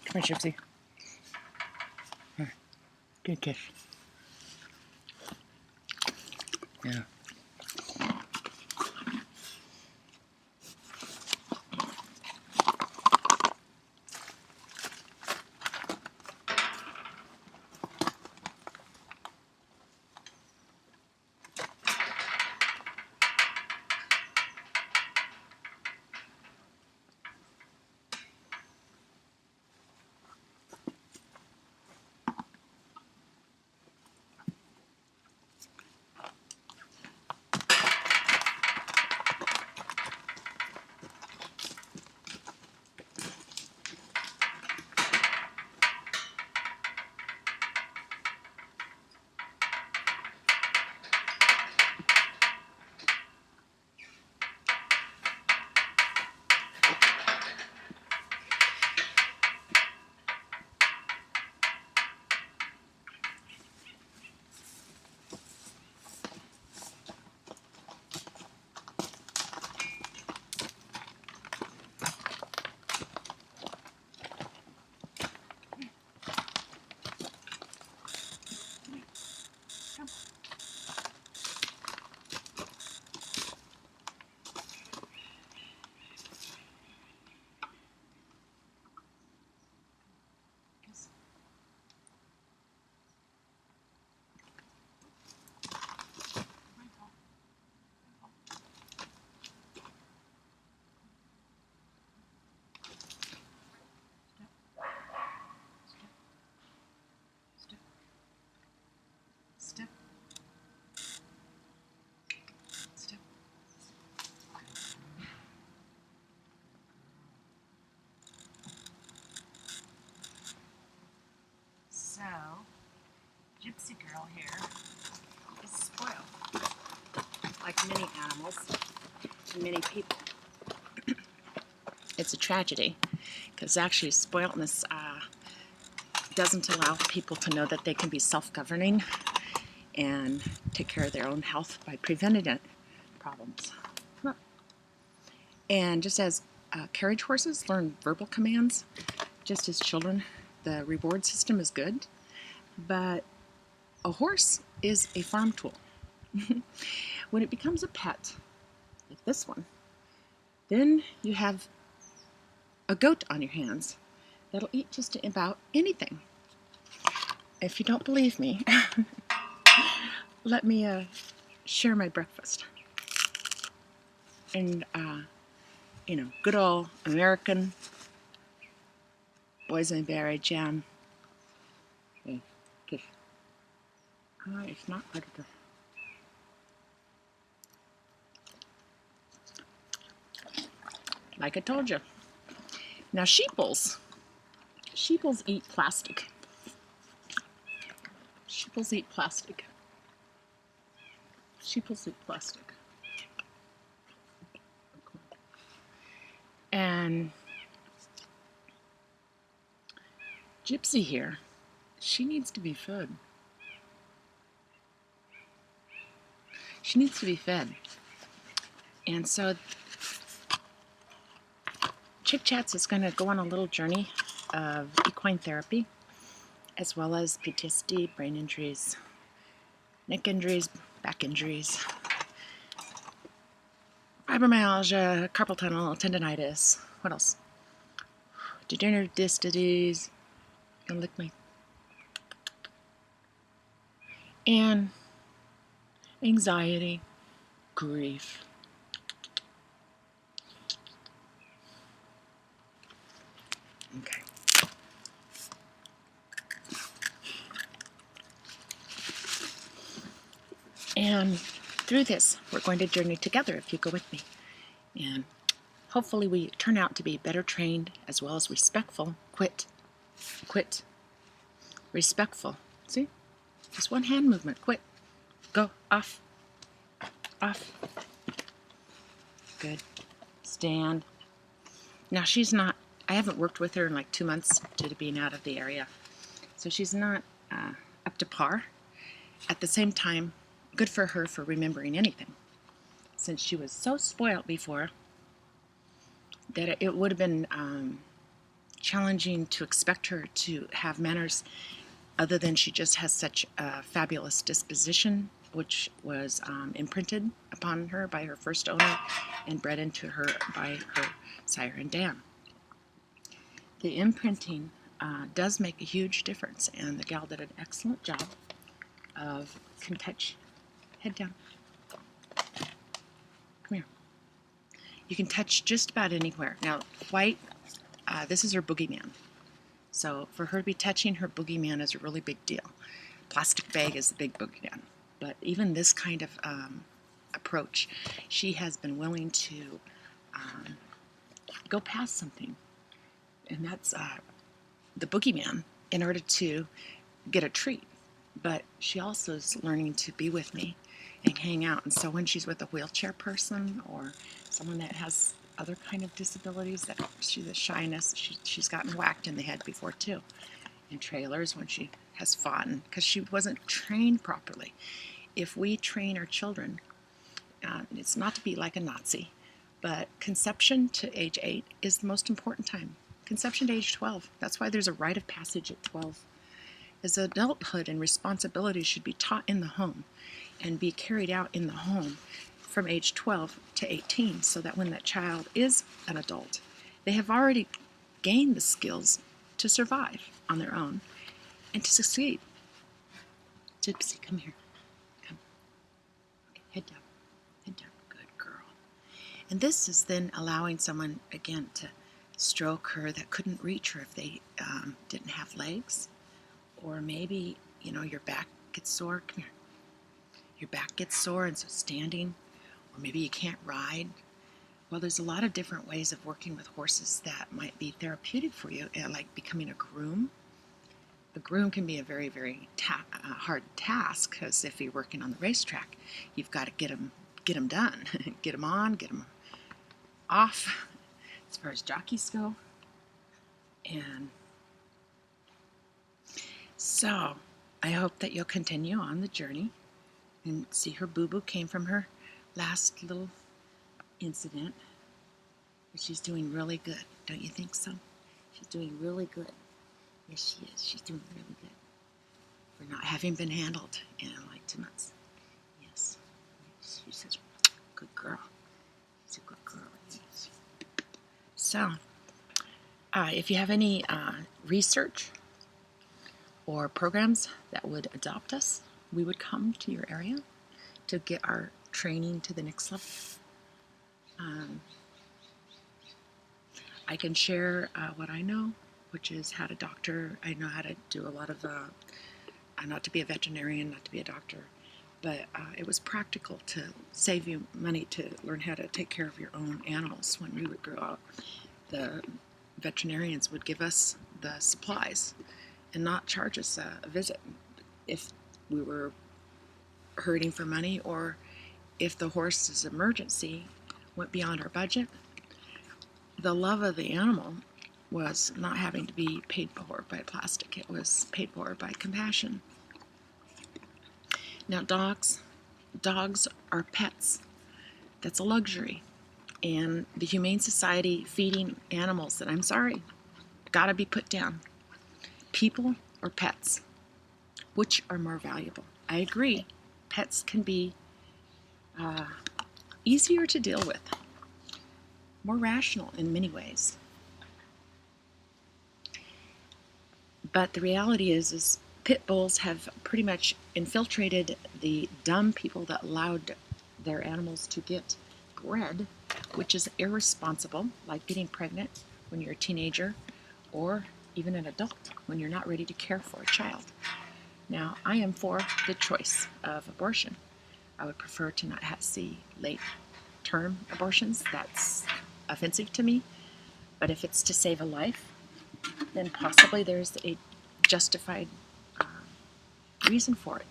Come here, Gypsy. Good kiss. Yeah. Step. Step. So, Gypsy Girl here is spoiled, like many animals and many people. It's a tragedy, because actually spoiledness doesn't allow people to know that they can be self-governing and take care of their own health by preventing problems. And just as carriage horses learn verbal commands, just as children, the reward system is good, but a horse is a farm tool. When it becomes a pet, like this one, then you have a goat on your hands that'll eat just about anything. If you don't believe me, let me share my breakfast. And, good old American boysenberry jam. It's not predator. Like I told you. Now sheeples eat plastic. Sheeples eat plastic. Sheeples eat plastic. And Gypsy here, she needs to be fed. She needs to be fed. And so Chick Chats is going to go on a little journey of equine therapy, as well as PTSD, brain injuries, neck injuries, back injuries, fibromyalgia, carpal tunnel, tendonitis. What else? Degenerative disc disease. Gonna lick my. And anxiety, grief. Okay. And through this, we're going to journey together if you go with me. And hopefully we turn out to be better trained as well as respectful. Quit. Respectful. See? Just one hand movement. Quit. Go. Off. Good. Stand. Now she's not, I haven't worked with her in like 2 months due to being out of the area. So she's not up to par. At the same time, good for her for remembering anything, since she was so spoiled before that it would have been challenging to expect her to have manners other than she just has such a fabulous disposition, which was imprinted upon her by her first owner and bred into her by her sire and dam. The imprinting does make a huge difference, and the gal did an excellent job of can touch, head down, come here. You can touch just about anywhere. Now, White, this is her boogeyman. So for her to be touching her boogeyman is a really big deal. Plastic bag is the big boogeyman. But even this kind of approach, she has been willing to go past something. And that's the boogeyman in order to get a treat. But she also is learning to be with me and hang out. And so when she's with a wheelchair person or someone that has other kind of disabilities, that she's a shyness, she's gotten whacked in the head before too. In trailers when she has fought because she wasn't trained properly. If we train our children, it's not to be like a Nazi, but conception to age 8 is the most important time. Conception to age 12. That's why there's a rite of passage at 12. As adulthood and responsibility should be taught in the home and be carried out in the home from age 12 to 18, so that when that child is an adult, they have already gained the skills to survive on their own and to succeed. Gypsy, come here. Come. Okay, head down. Head down. Good girl. And this is then allowing someone, again, to stroke her that couldn't reach her if they didn't have legs. Or maybe, your back gets sore. Come here. Your back gets sore, and so standing. Or maybe you can't ride. Well, there's a lot of different ways of working with horses that might be therapeutic for you, like becoming a groom. A groom can be a very, very hard task, because if you're working on the racetrack, you've got to get them done. Get them on, get them off, as far as jockeys go. And so I hope that you'll continue on the journey and see her boo-boo came from her last little incident. But she's doing really good. Don't you think so? She's doing really good. Yes, she is. She's doing really good. For not having been handled in like 2 months. Yes. She's such a good girl. She's a good girl. Yes. So, if you have any research or programs that would adopt us, we would come to your area to get our training to the next level. I can share what I know, which is how to doctor. I know how to do a lot of, not to be a veterinarian, not to be a doctor, but it was practical to save you money to learn how to take care of your own animals. When we would grow up, the veterinarians would give us the supplies and not charge us a visit if we were hurting for money, or if the horse's emergency went beyond our budget. The love of the animal was not having to be paid for by plastic. It was paid for by compassion. Now, dogs are pets. That's a luxury. And the Humane Society feeding animals that, I'm sorry, gotta be put down. People or pets? Which are more valuable? I agree. Pets can be easier to deal with, more rational in many ways. But the reality is pit bulls have pretty much infiltrated the dumb people that allowed their animals to get bred, which is irresponsible, like getting pregnant when you're a teenager, or even an adult when you're not ready to care for a child. Now, I am for the choice of abortion. I would prefer to not see late-term abortions. That's offensive to me. But if it's to save a life, then possibly there's a justified reason for it.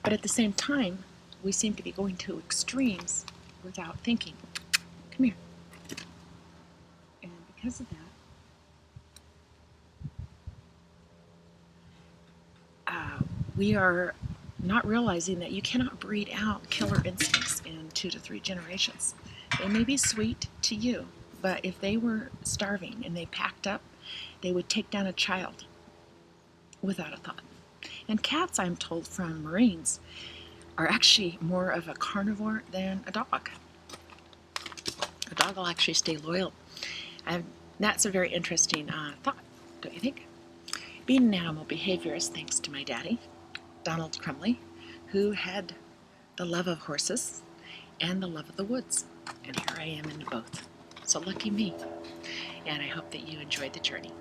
But at the same time, we seem to be going to extremes without thinking. Come here. And because of that, we are not realizing that you cannot breed out killer instincts in 2 to 3 generations. They may be sweet to you, but if they were starving and they packed up they would take down a child without a thought. And cats, I'm told from Marines, are actually more of a carnivore than a dog. A dog will actually stay loyal. That's a very interesting thought, don't you think? Being an animal behaviorist, thanks to my daddy, Donald Crumley, who had the love of horses and the love of the woods. And here I am in both. So lucky me. And I hope that you enjoyed the journey.